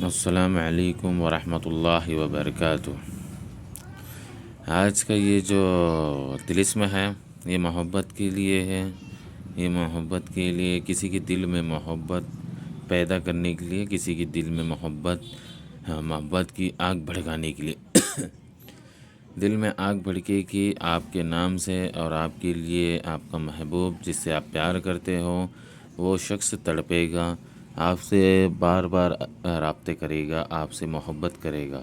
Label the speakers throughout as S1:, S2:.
S1: السلام علیکم ورحمۃ اللہ وبرکاتہ۔ آج کا یہ جو طلسم ہے یہ محبت کے لیے ہے۔ یہ محبت کے لیے کسی کے دل میں محبت پیدا کرنے کے لیے، کسی کے دل میں محبت کی آگ بھڑکانے کے لیے دل میں آگ بھڑکے کہ آپ کے نام سے اور آپ کے لیے آپ کا محبوب جس سے آپ پیار کرتے ہو وہ شخص تڑپے گا، آپ سے بار بار رابطے کرے گا، آپ سے محبت کرے گا۔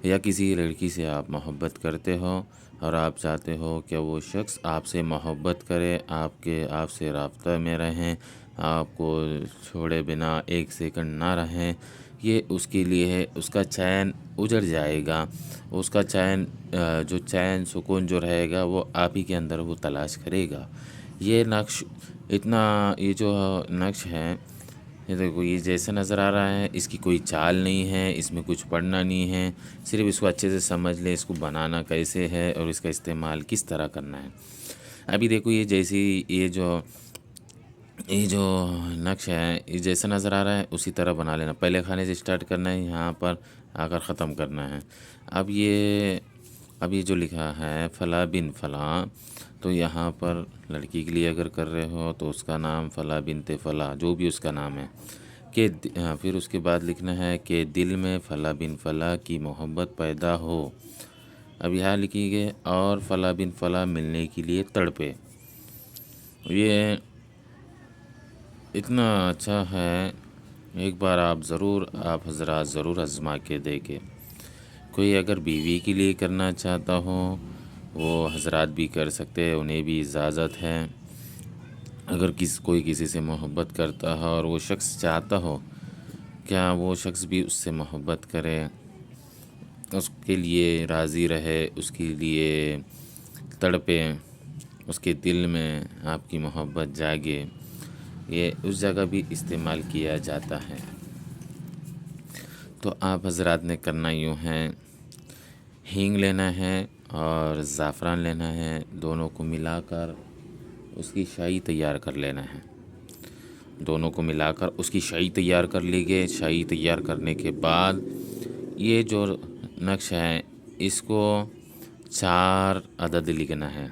S1: یا کسی لڑکی سے آپ محبت کرتے ہو اور آپ چاہتے ہو کہ وہ شخص آپ سے محبت کرے، آپ سے رابطہ میں رہیں، آپ کو چھوڑے بنا ایک سیکنڈ نہ رہیں، یہ اس کے لیے ہے۔ اس کا چین اجڑ جائے گا، اس کا چین سکون جو رہے گا وہ آپ ہی کے اندر وہ تلاش کرے گا۔ یہ نقش یہ جو نقش ہے، یہ دیکھو، یہ جیسے نظر آ رہا ہے، اس کی کوئی چال نہیں ہے، اس میں کچھ پڑھنا نہیں ہے، صرف اس کو اچھے سے سمجھ لیں، اس کو بنانا کیسے ہے اور اس کا استعمال کس طرح کرنا ہے۔ ابھی دیکھو، یہ جو نقش ہے، یہ جیسا نظر آ رہا ہے اسی طرح بنا لینا۔ پہلے خانے سے اسٹارٹ کرنا ہے، یہاں پر آ کر ختم کرنا ہے۔ اب یہ جو لکھا ہے فلاں بن فلاں، تو یہاں پر لڑکی کے لیے اگر کر رہے ہو تو اس کا نام فلاں بنت فلاں، جو بھی اس کا نام ہے، کہ پھر اس کے بعد لکھنا ہے کہ دل میں فلاں بن فلاں کی محبت پیدا ہو۔ اب یہاں لکھی گئے اور فلاں بن فلاں ملنے کے لیے تڑپے۔ یہ اتنا اچھا ہے، ایک بار آپ حضرات ضرور آزما کے دیکھیں۔ کوئی اگر بیوی کے لیے کرنا چاہتا ہو وہ حضرات بھی کر سکتے ہیں، انہیں بھی اجازت ہے۔ اگر کوئی کسی سے محبت کرتا ہے اور وہ شخص چاہتا ہو کیا وہ شخص بھی اس سے محبت کرے، اس کے لیے راضی رہے، اس کے لیے تڑپے، اس کے دل میں آپ کی محبت جاگے، یہ اس جگہ بھی استعمال کیا جاتا ہے۔ تو آپ حضرات نے کرنا یوں ہے، ہینگ لینا ہے اور زعفران لینا ہے، دونوں کو ملا کر اس کی شائی تیار کر لینا ہے۔ دونوں کو ملا کر اس کی شائی تیار کر لی گئے۔ شائی تیار کرنے کے بعد یہ جو نقش ہے اس کو 4 عدد لکھنا ہے۔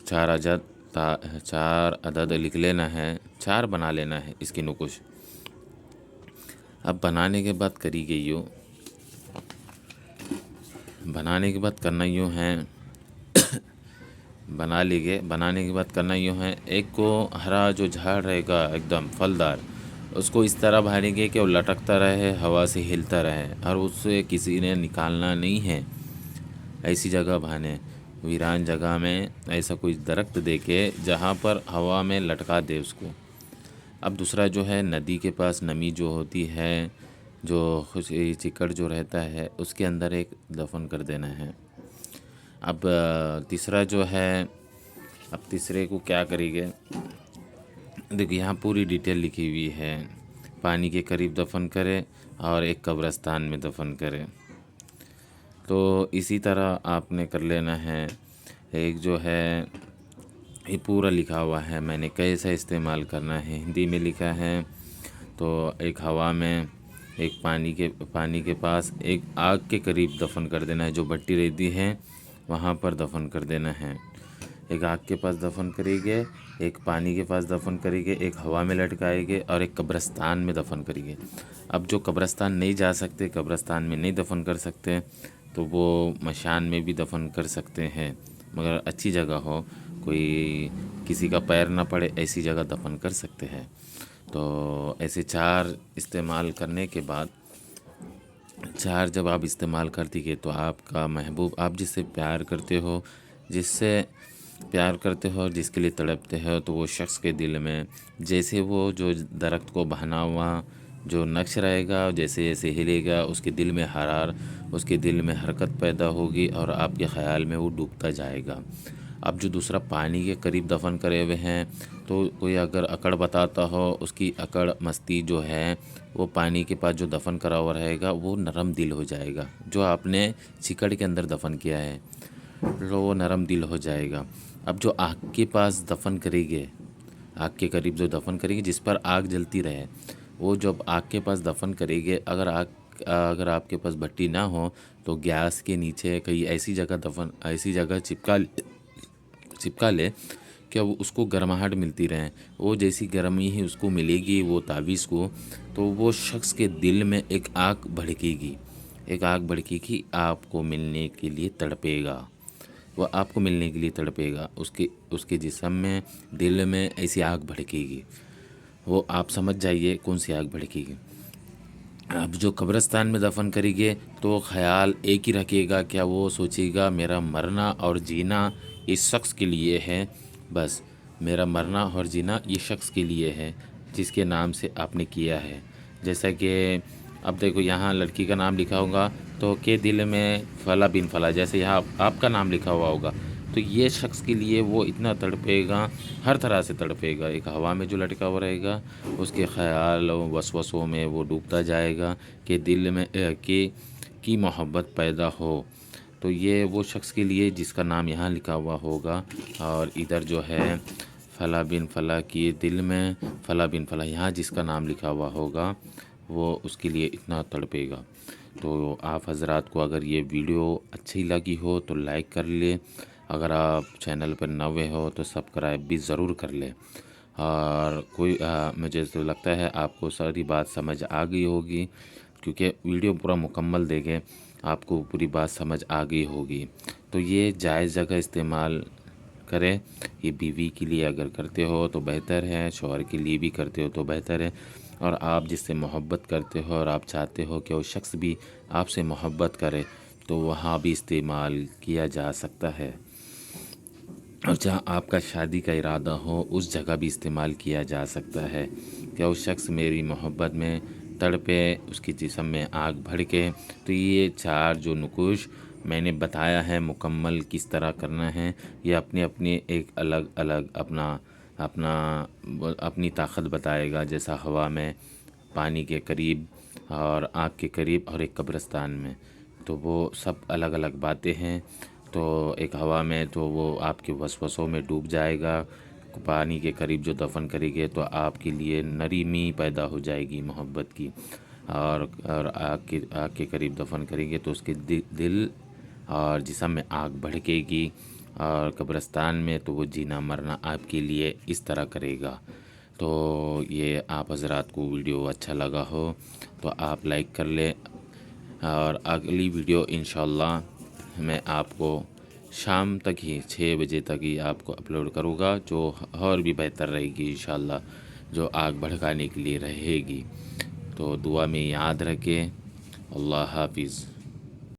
S1: 4 عدد لکھ لینا ہے، 4 بنا لینا ہے اس کی نقش۔ اب بنانے کے بعد کری گئی یوں، بنانے کے بعد کرنا یوں ہے، بنانے کے بعد کرنا یوں ہے، ایک کو ہرا جو جھاڑ رہے گا ایک دم پھلدار، اس کو اس طرح بھانیں گے کہ وہ لٹکتا رہے، ہوا سے ہلتا رہے، اور اس سے کسی نے نکالنا نہیں ہے۔ ایسی جگہ بھانے، ویران جگہ میں ایسا کوئی درخت دیکھے جہاں پر ہوا میں لٹکا دے اس کو۔ اب دوسرا جو ہے، ندی کے پاس نمی جو ہوتی ہے، جو چکڑ جو رہتا ہے، اس کے اندر ایک دفن کر دینا ہے۔ اب تیسرا جو ہے، اب تیسرے کو کیا کریں گے، دیکھیں یہاں پوری ڈیٹیل لکھی ہوئی ہے۔ پانی کے قریب دفن کرے اور ایک قبرستان میں دفن کرے۔ تو اسی طرح آپ نے کر لینا ہے۔ ایک جو ہے یہ پورا لکھا ہوا ہے، میں نے کیسا استعمال کرنا ہے، ہندی میں لکھا ہے۔ تو ایک ہوا میں، ایک پانی کے پاس، ایک آگ کے قریب دفن کر دینا ہے، جو بھٹی رہتی ہے وہاں پر دفن کر دینا ہے۔ ایک آگ کے پاس دفن کریں گے، ایک پانی کے پاس دفن کریں گے، ایک ہوا میں لٹکائیں گے اور ایک قبرستان میں دفن کریں گے۔ اب جو قبرستان نہیں جا سکتے، قبرستان میں نہیں دفن کر سکتے، تو وہ مشان میں بھی دفن کر سکتے ہیں، مگر اچھی جگہ ہو، کوئی کسی کا پیر نہ پڑے، ایسی جگہ دفن کر سکتے ہیں۔ تو ایسے 4 استعمال کرنے کے بعد، 4 جب آپ استعمال کرتی گئے تو آپ کا محبوب، آپ جس سے پیار کرتے ہو، جس کے لیے تڑپتے ہو، تو وہ شخص کے دل میں جیسے وہ جو درخت کو بہنا ہوا جو نقش رہے گا، جیسے جیسے ہلے گا، اس کے دل میں حرکت پیدا ہوگی اور آپ کے خیال میں وہ ڈوبتا جائے گا۔ اب جو دوسرا پانی کے قریب دفن کرے ہوئے ہیں، تو کوئی اگر اکڑ بتاتا ہو، اس کی اکڑ مستی جو ہے وہ پانی کے پاس جو دفن کرا ہوا رہے گا وہ نرم دل ہو جائے گا، جو آپ نے چکڑ کے اندر دفن کیا ہے وہ نرم دل ہو جائے گا۔ اب جو آگ کے پاس دفن کریں گے، آگ کے قریب جو دفن کریں گے جس پر آگ جلتی رہے، وہ جب آگ کے پاس دفن کریں گے، اگر آپ کے پاس بھٹی نہ ہو تو گیس کے نیچے کہیں ایسی جگہ چپکا لے کہ وہ اس کو گرماہٹ ملتی رہے، وہ جیسی گرمی ہی اس کو ملے گی وہ تعویذ کو، تو وہ شخص کے دل میں ایک آگ بھڑکے گی، آپ کو ملنے کے لیے تڑپے گا، وہ آپ کو ملنے کے لیے تڑپے گا، اس کے جسم میں، دل میں ایسی آگ بھڑکے گی، وہ آپ سمجھ جائیے کون سی آگ بھڑکے گی۔ اب جو قبرستان میں دفن کریں گے تو خیال ایک ہی رکھے گا، کیا وہ سوچے گا میرا مرنا اور جینا اس شخص کے لیے ہے، بس میرا مرنا اور جینا یہ شخص کے لیے ہے جس کے نام سے آپ نے کیا ہے۔ جیسا کہ اب دیکھو یہاں لڑکی کا نام لکھا ہوگا تو کے دل میں فلاں بن فلاں، جیسے یہاں آپ کا نام لکھا ہوا ہوگا، تو یہ شخص کے لیے وہ اتنا تڑپے گا، ہر طرح سے تڑپے گا، ایک ہوا میں جو لٹکا ہوا رہے گا اس کے خیال و وسوسوں میں وہ ڈوبتا جائے گا کہ دل میں کی محبت پیدا ہو، تو یہ وہ شخص کے لیے جس کا نام یہاں لکھا ہوا ہوگا، اور ادھر جو ہے فلاں بن فلاں کی دل میں فلاں بن فلاں یہاں جس کا نام لکھا ہوا ہوگا وہ اس کے لیے اتنا تڑپے گا۔ تو آپ حضرات کو اگر یہ ویڈیو اچھی لگی ہو تو لائک کر لیں، اگر آپ چینل پر نوے ہو تو سبسکرائب بھی ضرور کر لیں، اور مجھے تو لگتا ہے آپ کو ساری بات سمجھ آ گئی ہوگی، کیونکہ ویڈیو پورا مکمل دیکھیں آپ کو پوری بات سمجھ آ گئی ہوگی۔ تو یہ جائز جگہ استعمال کریں، یہ بیوی کے لیے اگر کرتے ہو تو بہتر ہے، شوہر کے لیے بھی کرتے ہو تو بہتر ہے، اور آپ جس سے محبت کرتے ہو اور آپ چاہتے ہو کہ وہ شخص بھی آپ سے محبت کرے تو وہاں بھی استعمال کیا جا سکتا ہے، اور جہاں آپ کا شادی کا ارادہ ہو اس جگہ بھی استعمال کیا جا سکتا ہے کہ وہ شخص میری محبت میں تڑپے، اس کی جسم میں آگ بھڑکے۔ تو یہ 4 جو نقوش میں نے بتایا ہے مکمل کس طرح کرنا ہے، یہ اپنی ایک الگ اپنی طاقت بتائے گا، جیسا ہوا میں، پانی کے قریب، اور آگ کے قریب، اور ایک قبرستان میں، تو وہ سب الگ باتیں ہیں۔ تو ایک ہوا میں تو وہ آپ کے وسوسوں میں ڈوب جائے گا، پانی کے قریب جو دفن کریں گے تو آپ کے لیے نرمی پیدا ہو جائے گی محبت کی، اور آگ کے قریب دفن کریں گے تو اس کے دل اور جسم میں آگ بھڑکے گی، اور قبرستان میں تو وہ جینا مرنا آپ کے لیے اس طرح کرے گا۔ تو یہ آپ حضرات کو ویڈیو اچھا لگا ہو تو آپ لائک کر لیں، اور اگلی ویڈیو انشاءاللہ میں آپ کو شام تک ہی 6 بجے تک ہی آپ کو اپلوڈ کروں گا، جو اور بھی بہتر رہے گی انشاءاللہ، جو آگ بھڑکانے کے لیے رہے گی۔ تو دعا میں یاد رکھیں۔ اللہ حافظ۔